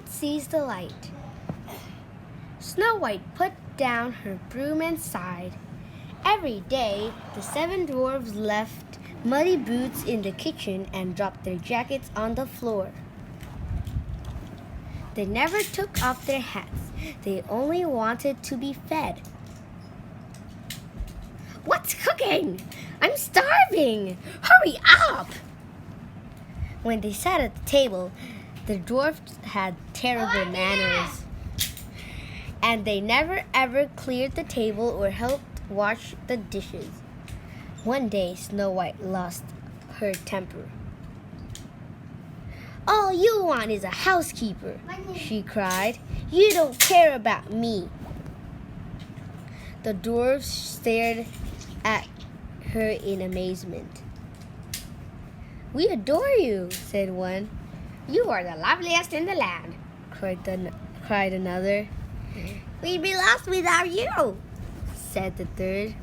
could seize the light. Snow White put down her broom and sighed. Every day, the 7 dwarfs left muddy boots in the kitchen and dropped their jackets on the floor. They never took off their hats. They only wanted to be fed. "What's cooking? I'm starving! Hurry up!" When they sat at the table, the dwarfs had terrible manners, and they never ever cleared the table or helped wash the dishes. One day, Snow White lost her temper. "All you want is a housekeeper," she cried. "You don't care about me." The dwarfs stared at her in amazement. "We adore you," said one. "You are the loveliest in the land," cried another. "We'd be lost without you," said the third.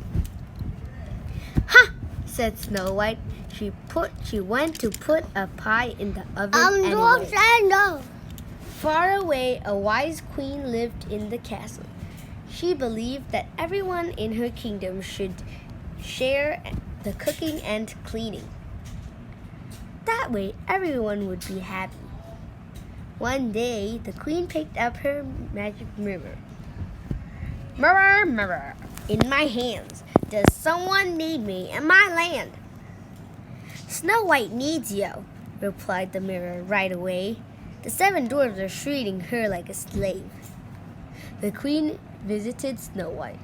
"Ha!" said Snow White. She went to put a pie in the oven anyway. Far away, a wise queen lived in the castle. She believed that everyone in her kingdom should share the cooking and cleaning. That way, everyone would be happy. One day, the queen picked up her magic mirror. "Mirror, mirror, in my hands, does someone need me in my land?" "Snow White needs you," replied the mirror right away. "The 7 dwarfs are treating her like a slave." The queen visited Snow White.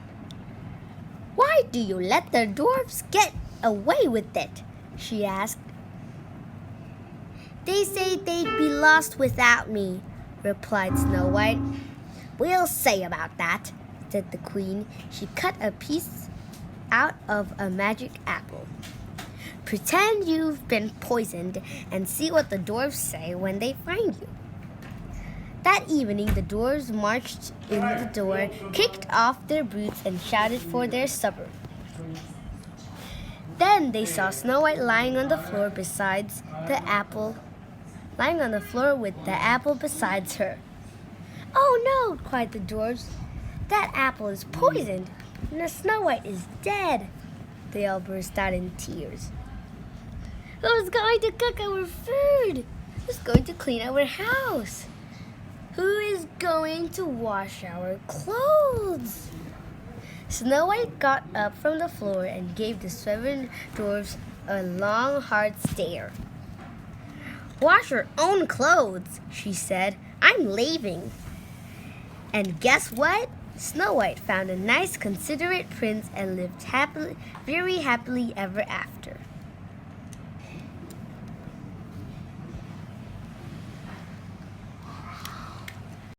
"Why do you let the dwarfs get away with it?" she asked. "They say they'd be lost without me," replied Snow White. "We'll see about that," said the queen. She cut a piece out of a magic apple. "Pretend you've been poisoned and see what the dwarfs say when they find you." That evening, the dwarfs marched in the door, kicked off their boots, and shouted for their supper. Then they saw Snow White lying on the floor with the apple besides her. "Oh no!" cried the dwarfs. "That apple is poisoned, and the Snow White is dead." They all burst out in tears. "Who's going to cook our food? Who's going to clean our house? Who is going to wash our clothes?" Snow White got up from the floor and gave the 7 dwarfs a long, hard stare. "Wash your own clothes," she said. "I'm leaving." And guess what? Snow White found a nice, considerate prince and lived very happily ever after.